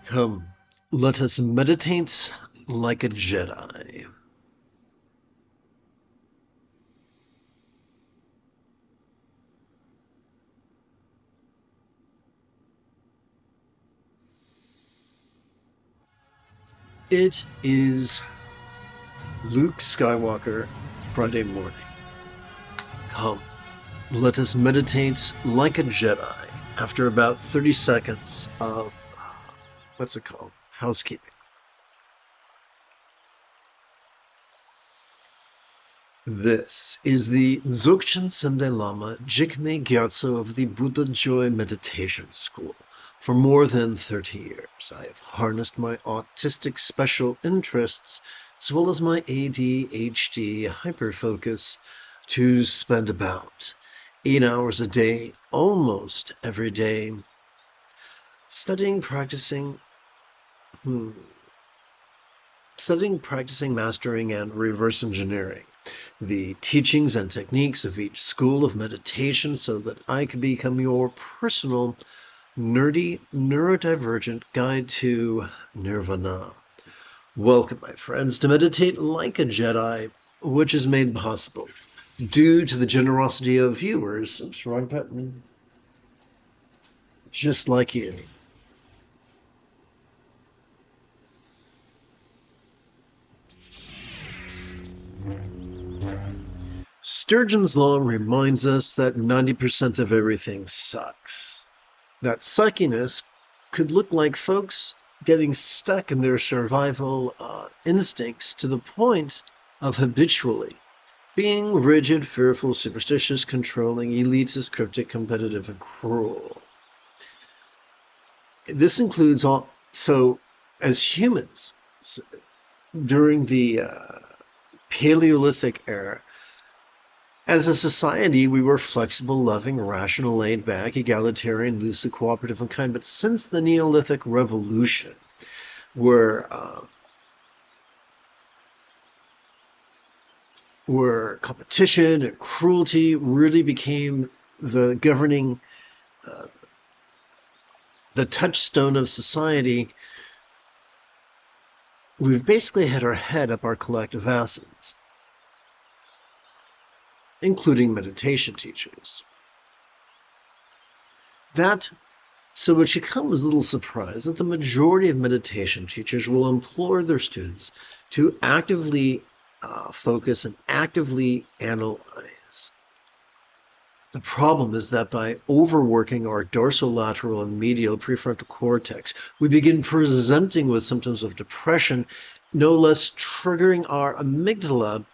Come, let us meditate like a Jedi. It is Luke Skywalker Friday morning. Come, let us meditate like a Jedi after about 30 seconds of, what's it called? Housekeeping. This is the Dzogchen Sende Lama Jigme Gyatso of the Buddha Joy Meditation School. For more than 30 years, I have harnessed my autistic special interests as well as my ADHD hyperfocus to spend about 8 hours a day, almost every day, studying, practicing, mastering, and reverse engineering the teachings and techniques of each school of meditation so that I could become your personal, nerdy, neurodivergent guide to nirvana. Welcome, my friends, to Meditate Like a Jedi, which is made possible due to the generosity of viewers, oops, wrong button, just like you. Sturgeon's Law reminds us that 90% of everything sucks. That suckiness could look like folks getting stuck in their survival instincts to the point of habitually being rigid, fearful, superstitious, controlling, elitist, cryptic, competitive, and cruel. This includes all. So, as humans, during the Paleolithic era, as a society, we were flexible, loving, rational, laid back, egalitarian, lucid, cooperative, and kind. But since the Neolithic Revolution, where competition and cruelty really became the governing, the touchstone of society, we've basically had our head up our collective asses, including meditation teachers. So it should come as a little surprise that the majority of meditation teachers will implore their students to actively focus and actively analyze. The problem is that by overworking our dorsolateral and medial prefrontal cortex, we begin presenting with symptoms of depression, no less triggering our amygdala,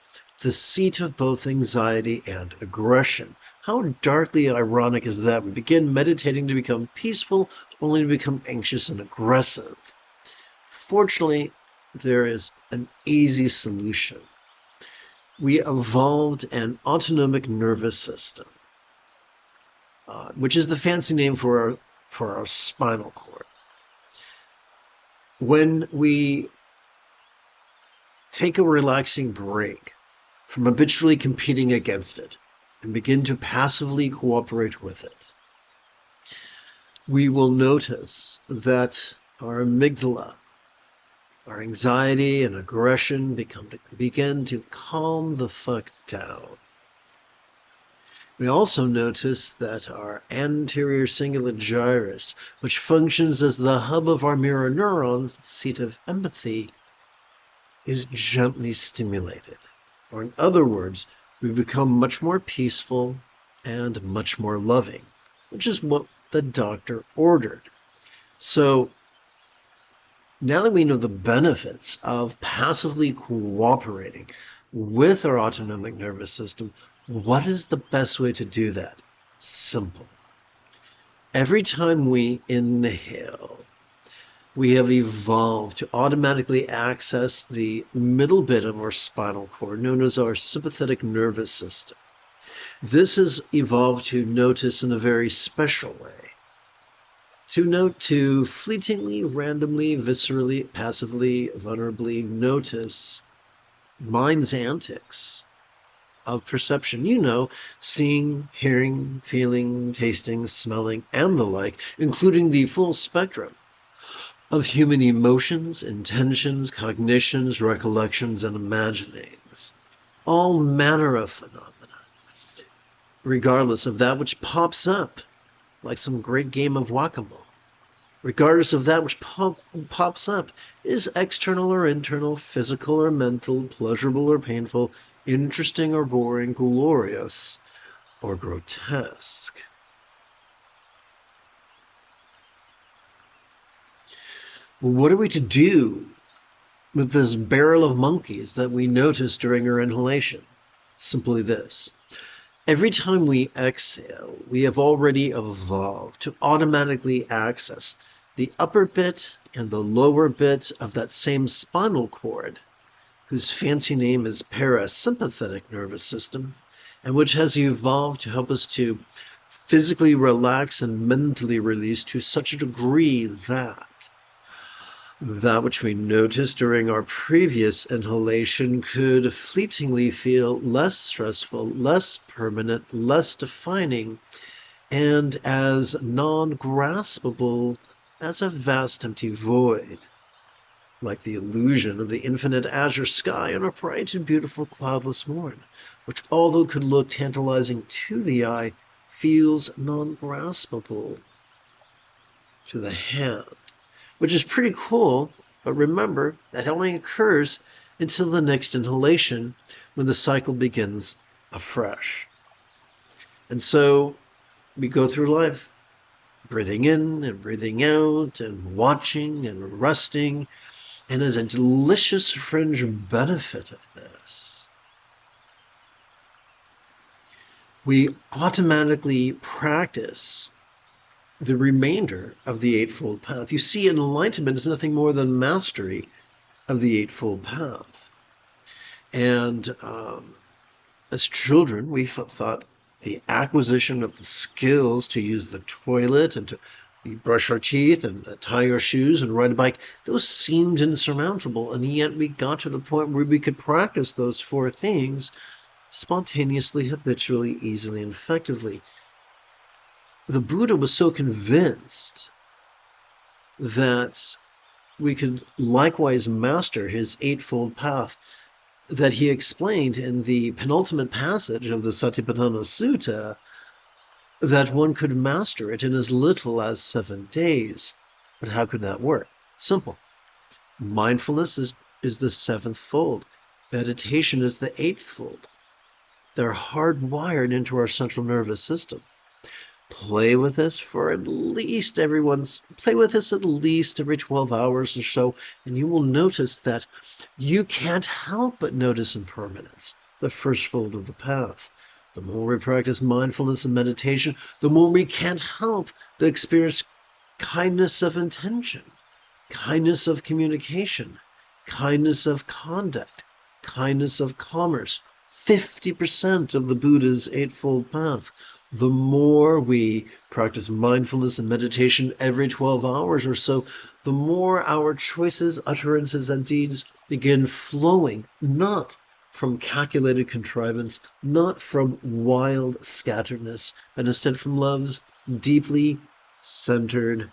the seat of both anxiety and aggression. How darkly ironic is that? We begin meditating to become peaceful, only to become anxious and aggressive. Fortunately, there is an easy solution. We evolved an autonomic nervous system, which is the fancy name for our spinal cord. When we take a relaxing break from habitually competing against it and begin to passively cooperate with it, we will notice that our amygdala, our anxiety and aggression begin to calm the fuck down. We also notice that our anterior cingulate gyrus, which functions as the hub of our mirror neurons, the seat of empathy, is gently stimulated. Or in other words, we become much more peaceful and much more loving, which is what the doctor ordered. So now that we know the benefits of passively cooperating with our autonomic nervous system, what is the best way to do that? Simple. Every time we inhale, we have evolved to automatically access the middle bit of our spinal cord, known as our sympathetic nervous system. This has evolved to notice in a very special way. To fleetingly, randomly, viscerally, passively, vulnerably notice mind's antics of perception. Seeing, hearing, feeling, tasting, smelling, and the like, including the full spectrum of human emotions, intentions, cognitions, recollections, and imaginings. All manner of phenomena, regardless of that which pops up, like some great game of whack-a-mole. Regardless of that which pops up, is external or internal, physical or mental, pleasurable or painful, interesting or boring, glorious or grotesque. Well, what are we to do with this barrel of monkeys that we notice during our inhalation? Simply this. Every time we exhale, we have already evolved to automatically access the upper bit and the lower bit of that same spinal cord, whose fancy name is parasympathetic nervous system, and which has evolved to help us to physically relax and mentally release to such a degree that which we noticed during our previous inhalation could fleetingly feel less stressful, less permanent, less defining, and as non-graspable as a vast empty void, like the illusion of the infinite azure sky on a bright and beautiful cloudless morn, which, although could look tantalizing to the eye, feels non-graspable to the hand. Which is pretty cool, but remember that only occurs until the next inhalation when the cycle begins afresh. And so we go through life breathing in and breathing out and watching and resting, and as a delicious fringe benefit of this, we automatically practice the remainder of the Eightfold Path. You see, enlightenment is nothing more than mastery of the Eightfold Path. And as children, we thought the acquisition of the skills to use the toilet and to brush our teeth and tie our shoes and ride a bike, those seemed insurmountable. And yet we got to the point where we could practice those four things spontaneously, habitually, easily, and effectively. The Buddha was so convinced that we could likewise master his Eightfold Path that he explained in the penultimate passage of the Satipatthana Sutta that one could master it in as little as 7 days. But how could that work? Simple. Mindfulness is the 7th fold. Meditation is the 8th fold. They're hardwired into our central nervous system. Play with this for at least every 12 hours or so, and you will notice that you can't help but notice impermanence, the first fold of the path. The more we practice mindfulness and meditation, the more we can't help but experience kindness of intention, kindness of communication, kindness of conduct, kindness of commerce. 50% of the Buddha's Eightfold Path. The more we practice mindfulness and meditation every 12 hours or so, the more our choices, utterances, and deeds begin flowing, not from calculated contrivance, not from wild scatteredness, but instead from love's deeply centered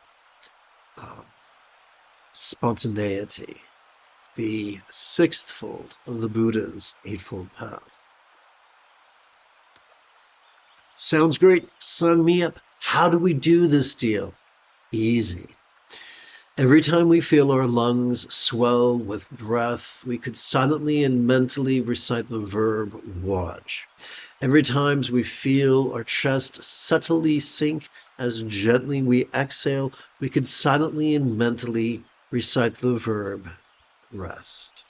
spontaneity, the 6th fold of the Buddha's Eightfold Path. Sounds great. Sign me up. How do we do this deal? Easy. Every time we feel our lungs swell with breath, we could silently and mentally recite the verb watch. Every time we feel our chest subtly sink as gently we exhale, we could silently and mentally recite the verb rest.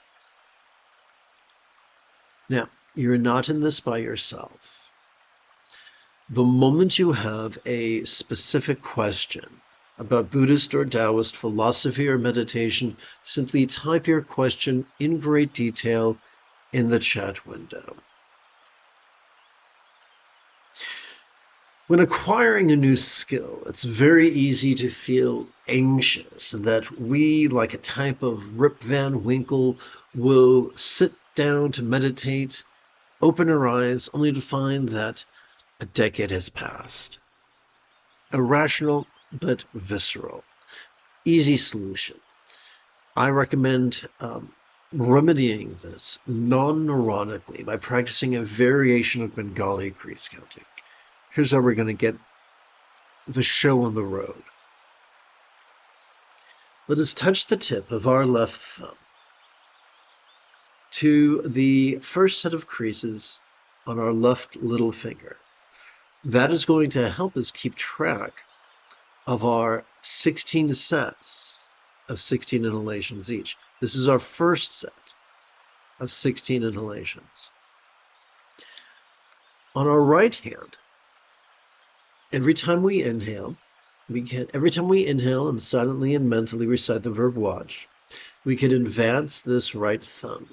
Now, you're not in this by yourself. The moment you have a specific question about Buddhist or Taoist philosophy or meditation, simply type your question in great detail in the chat window. When acquiring a new skill, it's very easy to feel anxious that we, like a type of Rip Van Winkle, will sit down to meditate, open our eyes, only to find that a decade has passed. Irrational, but visceral. easy solution. I recommend remedying this non-neurotically by practicing a variation of Bengali crease counting. Here's how we're going to get the show on the road. Let us touch the tip of our left thumb to the first set of creases on our left little finger. That is going to help us keep track of our 16 sets of 16 inhalations each. This is our first set of 16 inhalations. On our right hand, every time we inhale and silently and mentally recite the verb watch, we can advance this right thumb.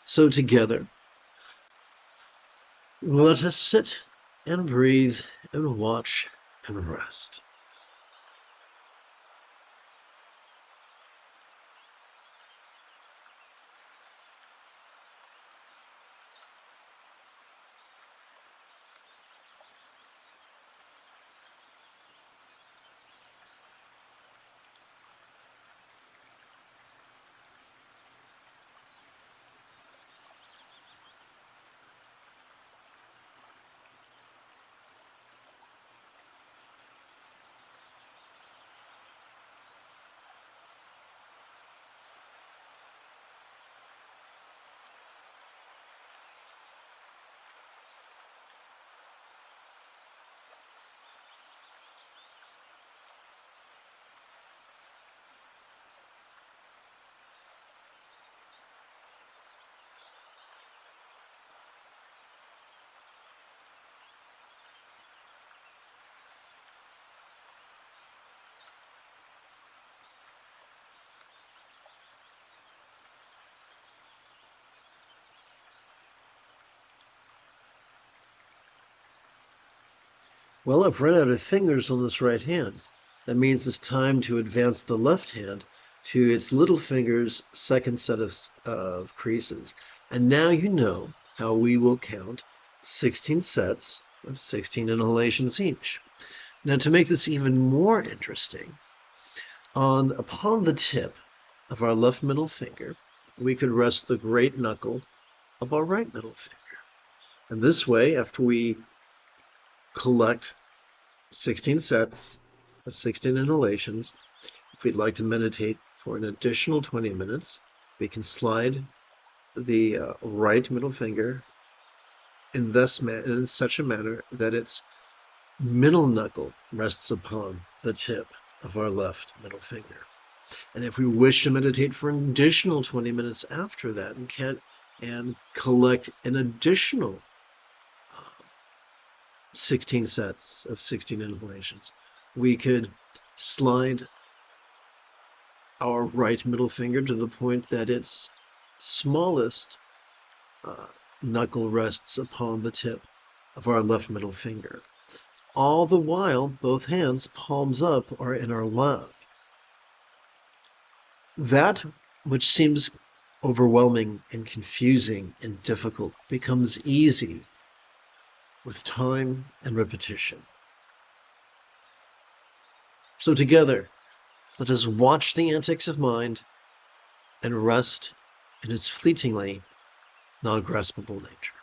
So together, let us sit and breathe and watch and rest. Well, I've run out of fingers on this right hand. That means it's time to advance the left hand to its little finger's second set of creases. And now you know how we will count 16 sets of 16 inhalations each. Now, to make this even more interesting, upon the tip of our left middle finger, we could rest the great knuckle of our right middle finger. And this way, after we collect 16 sets of 16 inhalations, if we'd like to meditate for an additional 20 minutes, we can slide the right middle finger in such a manner that its middle knuckle rests upon the tip of our left middle finger. And if we wish to meditate for an additional 20 minutes after that and collect an additional 16 sets of 16 inhalations, we could slide our right middle finger to the point that its smallest knuckle rests upon the tip of our left middle finger. All the while, both hands, palms up, are in our lap. That which seems overwhelming and confusing and difficult becomes easy with time and repetition. So together, let us watch the antics of mind and rest in its fleetingly non-graspable nature.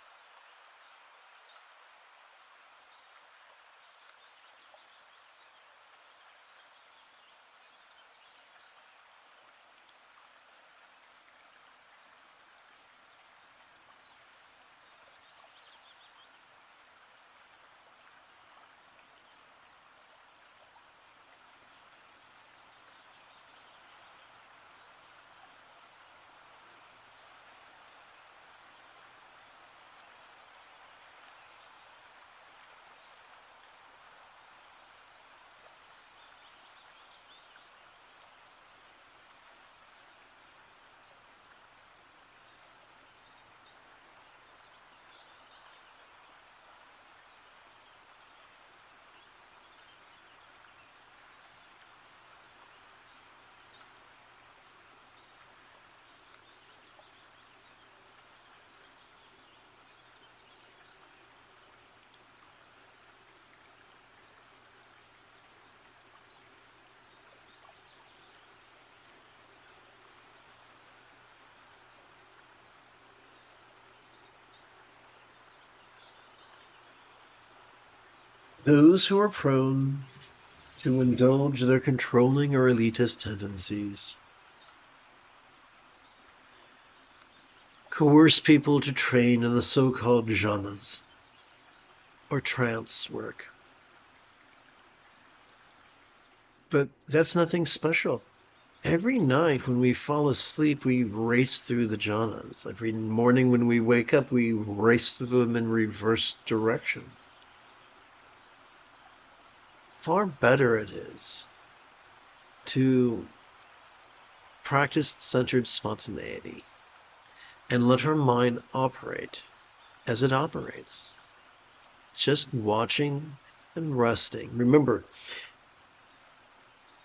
Those who are prone to indulge their controlling or elitist tendencies, coerce people to train in the so-called jhanas, or trance work. But that's nothing special. Every night when we fall asleep, we race through the jhanas. Every morning when we wake up, we race through them in reverse direction. Far better it is to practice centered spontaneity and let our mind operate as it operates. Just watching and resting. Remember,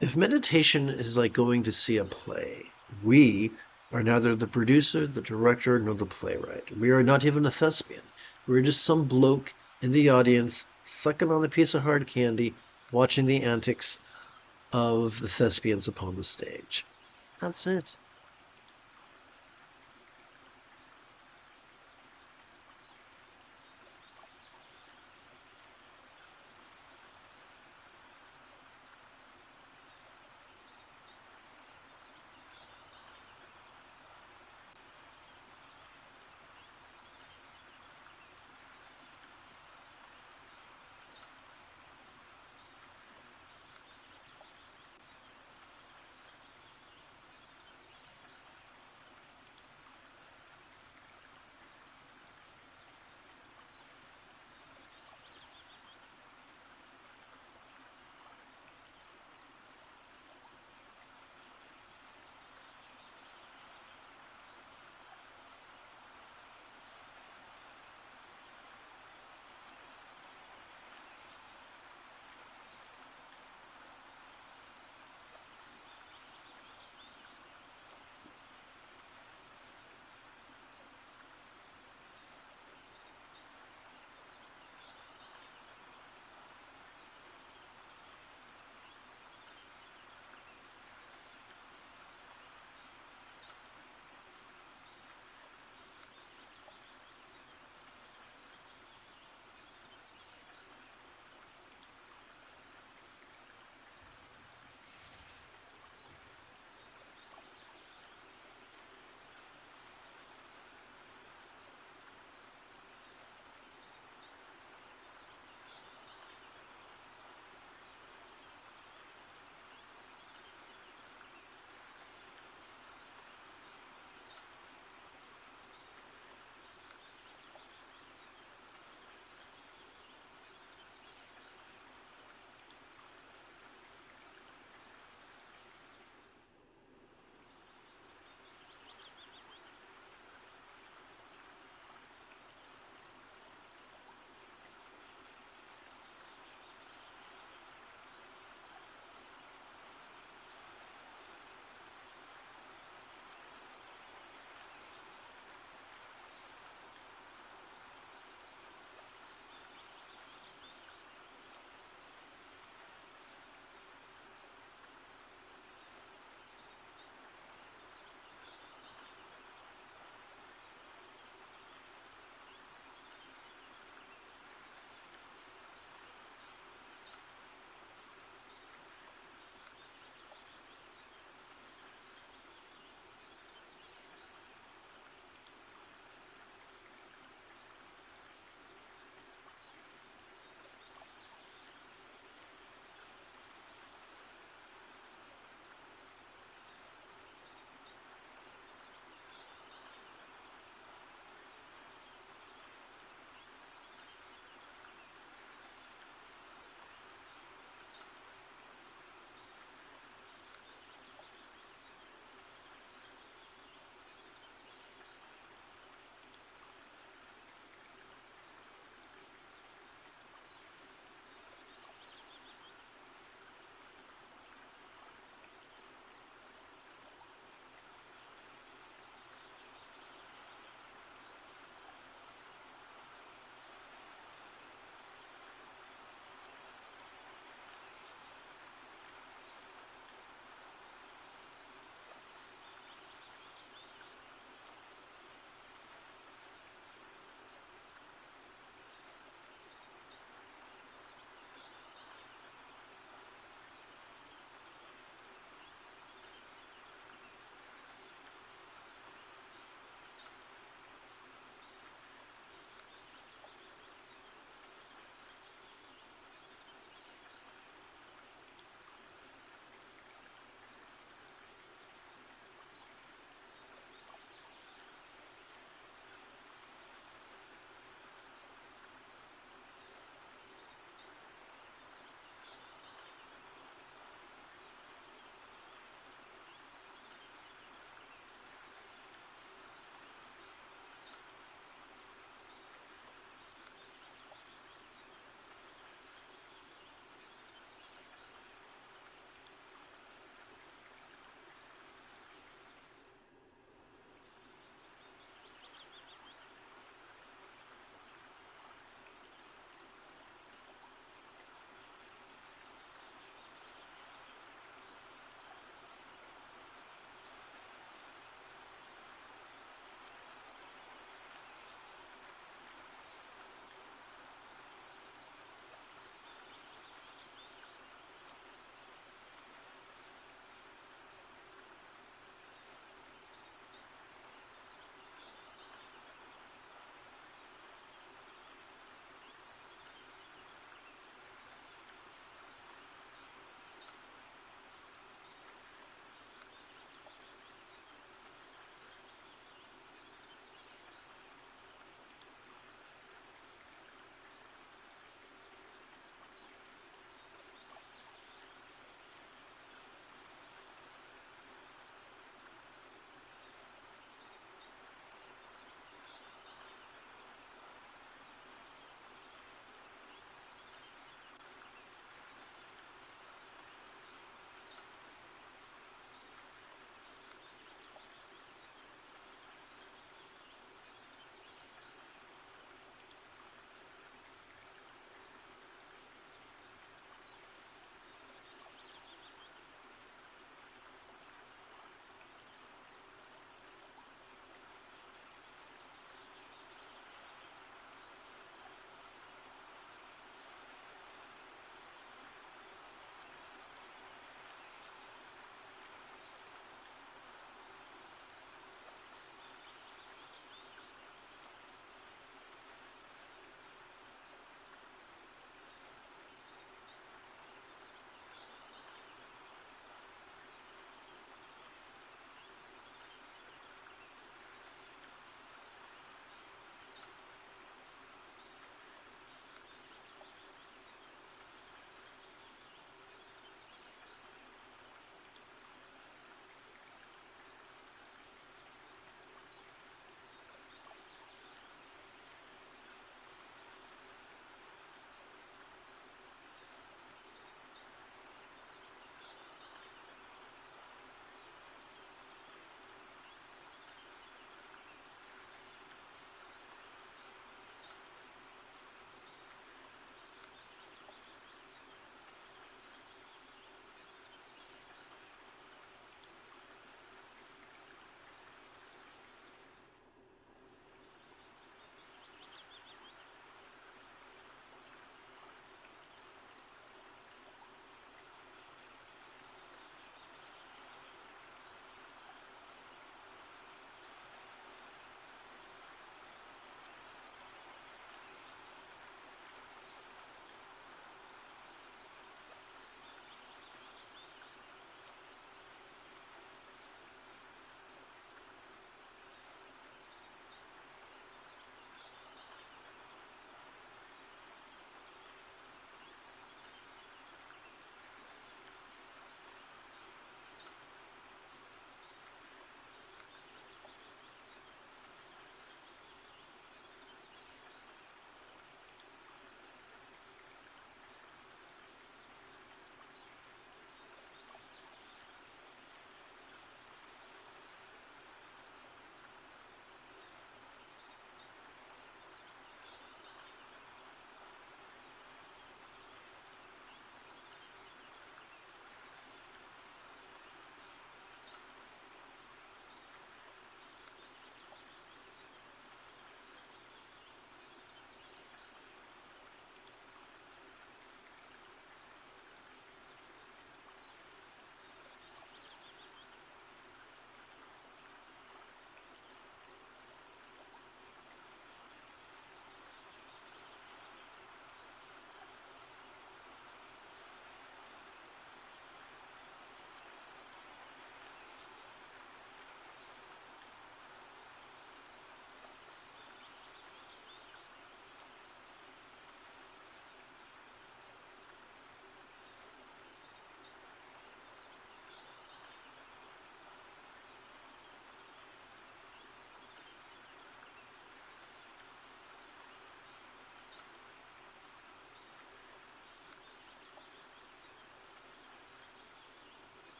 if meditation is like going to see a play, we are neither the producer, the director, nor the playwright. We are not even a thespian. We're just some bloke in the audience sucking on a piece of hard candy, watching the antics of the thespians upon the stage. That's it.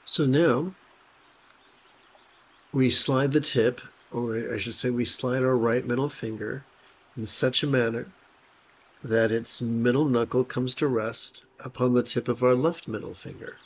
So now we slide the tip, or I should say we slide our right middle finger in such a manner that its middle knuckle comes to rest upon the tip of our left middle finger.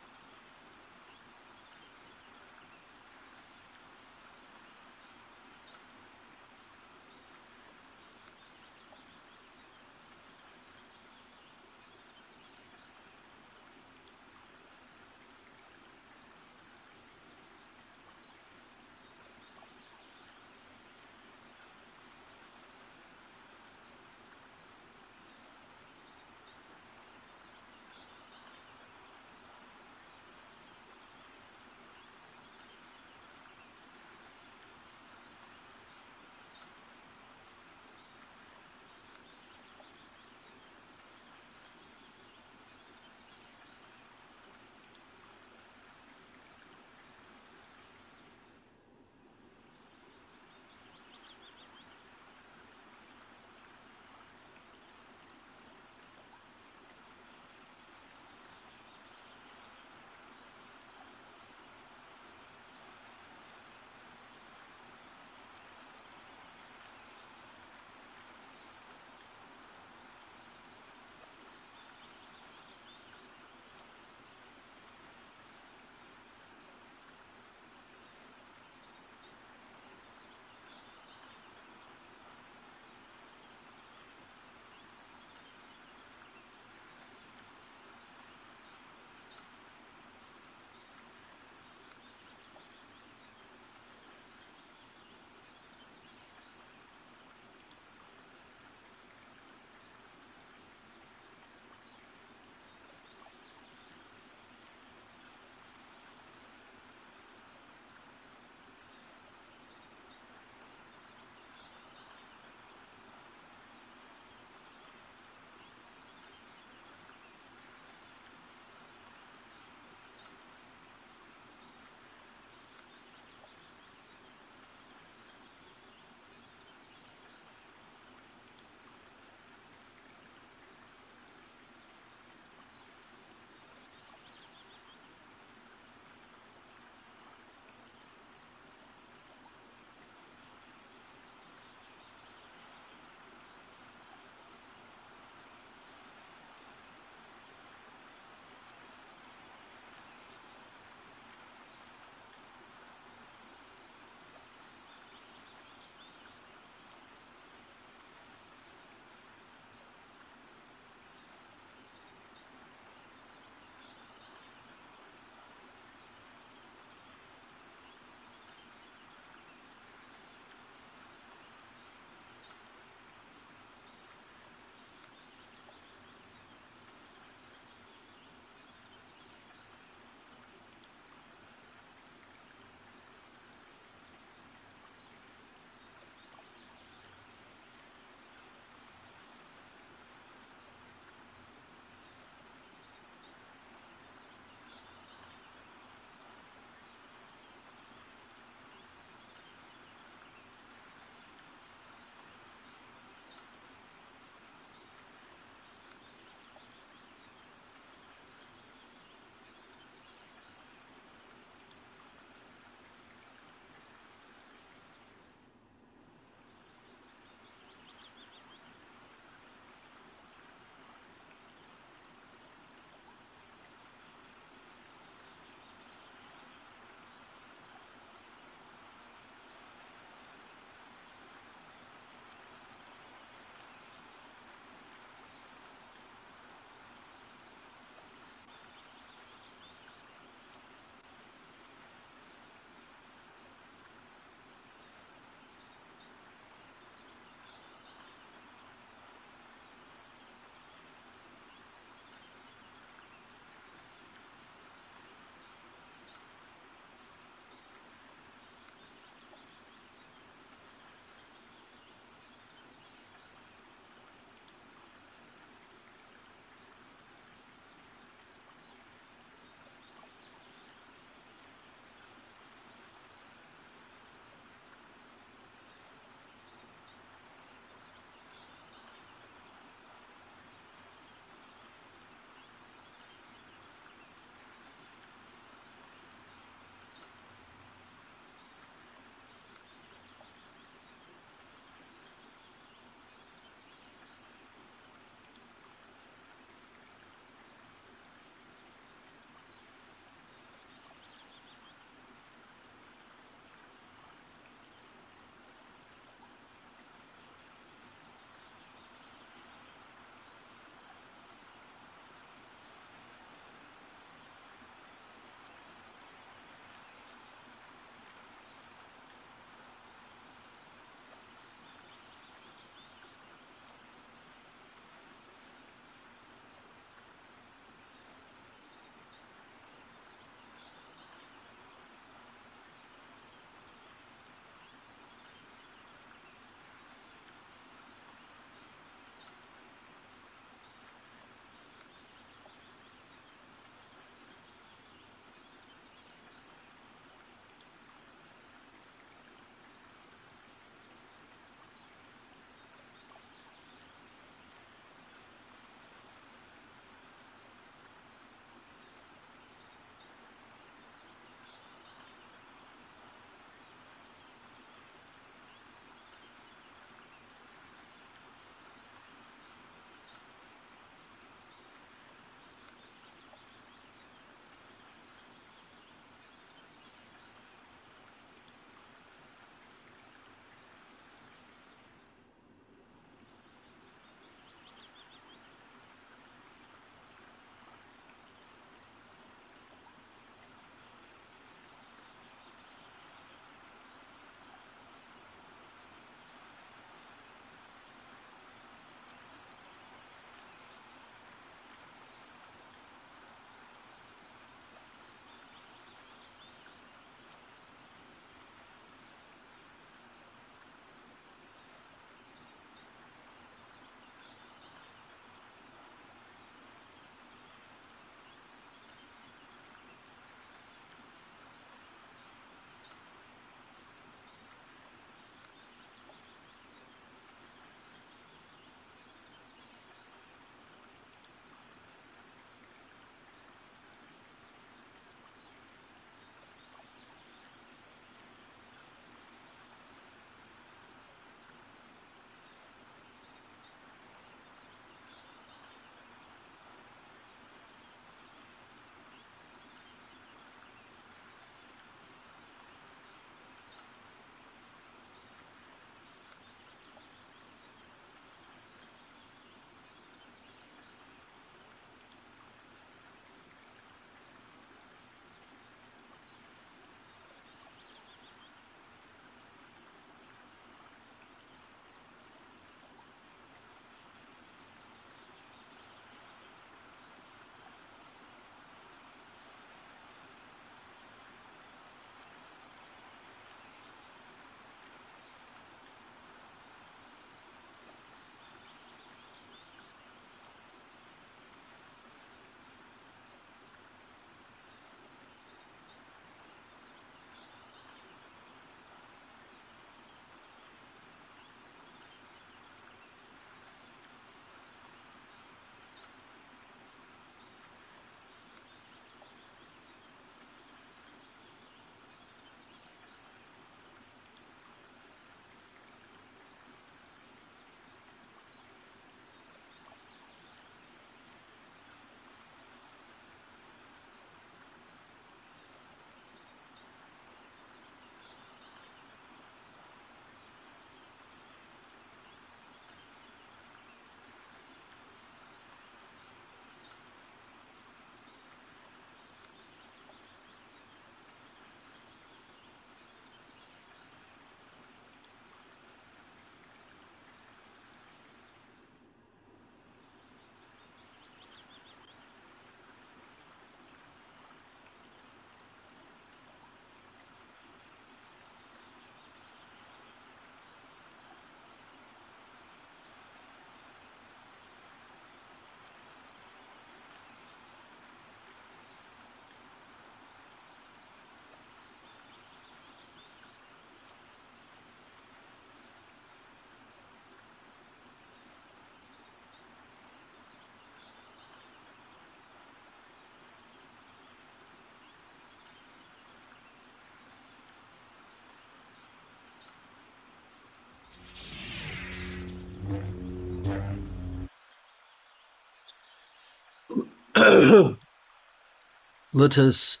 Let us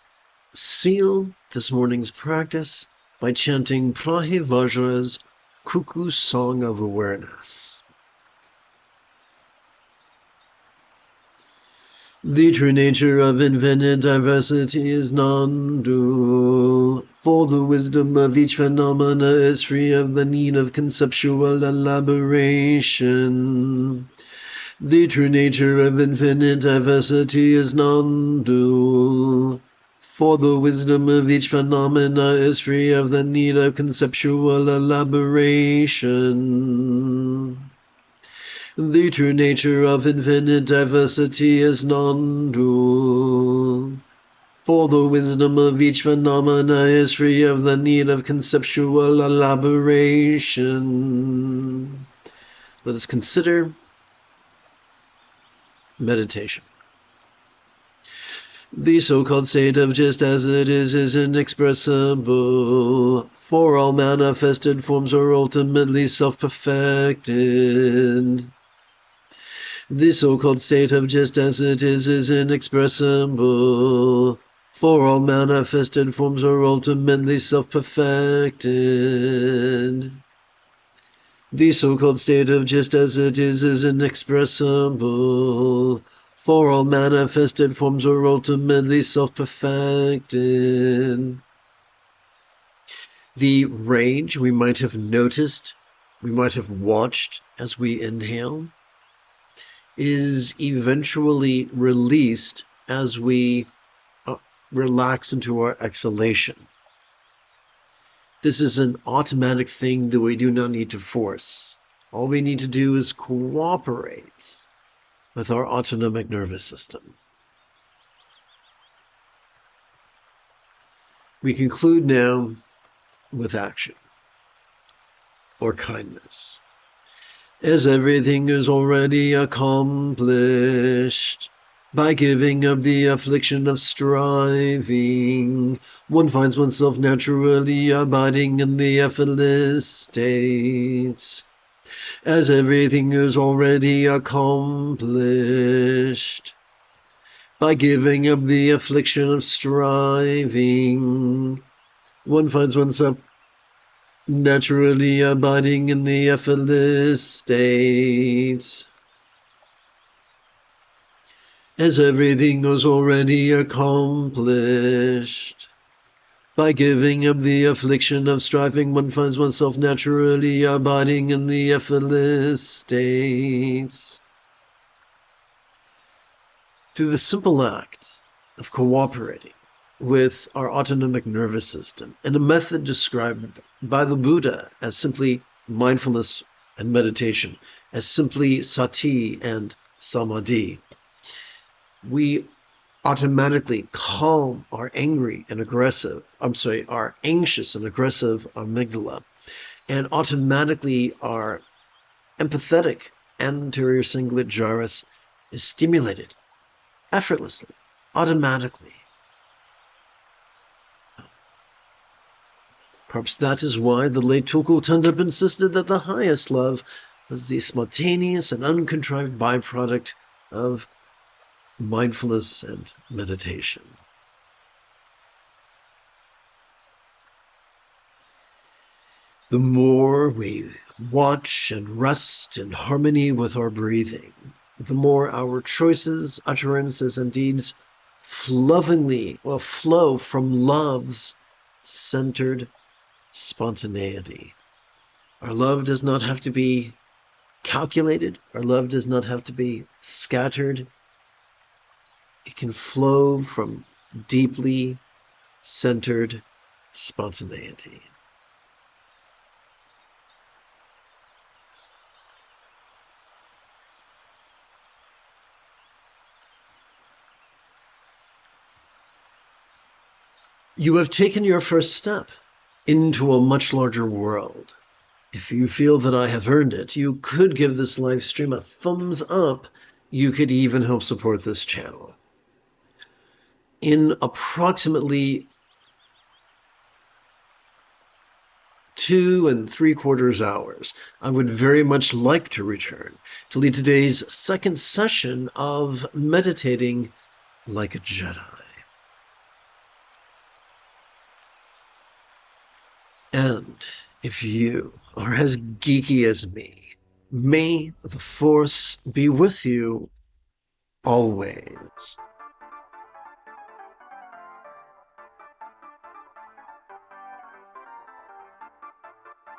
seal this morning's practice by chanting Prahi Vajra's Cuckoo Song of Awareness. The true nature of infinite diversity is non-dual, for the wisdom of each phenomena is free of the need of conceptual elaboration. The true nature of infinite diversity is non-dual, for the wisdom of each phenomena is free of the need of conceptual elaboration. The true nature of infinite diversity is non-dual, for the wisdom of each phenomena is free of the need of conceptual elaboration. Let us consider meditation. The so-called state of just as it is inexpressible, for all manifested forms are ultimately self-perfected. The so-called state of just as it is inexpressible, for all manifested forms are ultimately self-perfected. The so-called state of just as it is inexpressible, for all manifested forms are ultimately self-perfected. The range we might have noticed, we might have watched as we inhale, is eventually released as we relax into our exhalation. This is an automatic thing that we do not need to force. All we need to do is cooperate with our autonomic nervous system. We conclude now with action or kindness. As everything is already accomplished, by giving up the affliction of striving, one finds oneself naturally abiding in the effortless state. As everything is already accomplished, by giving up the affliction of striving, one finds oneself naturally abiding in the effortless state. As everything is already accomplished, by giving up the affliction of striving, one finds oneself naturally abiding in the effortless state. Through the simple act of cooperating with our autonomic nervous system, in a method described by the Buddha as simply mindfulness and meditation, as simply sati and samadhi, we automatically calm our our anxious and aggressive amygdala, and automatically our empathetic anterior cingulate gyrus is stimulated effortlessly, automatically. Perhaps that is why the late Tulku Thondup insisted that the highest love was the spontaneous and uncontrived byproduct of mindfulness and meditation. The more we watch and rest in harmony with our breathing, the more our choices, utterances, and deeds flow from love's centered spontaneity. Our love does not have to be calculated. Our love does not have to be scattered. It can flow from deeply centered spontaneity. You have taken your first step into a much larger world. If you feel that I have earned it, you could give this live stream a thumbs up. You could even help support this channel. In approximately 2 3/4 hours, I would very much like to return to lead today's second session of meditating like a Jedi. And if you are as geeky as me, may the Force be with you always.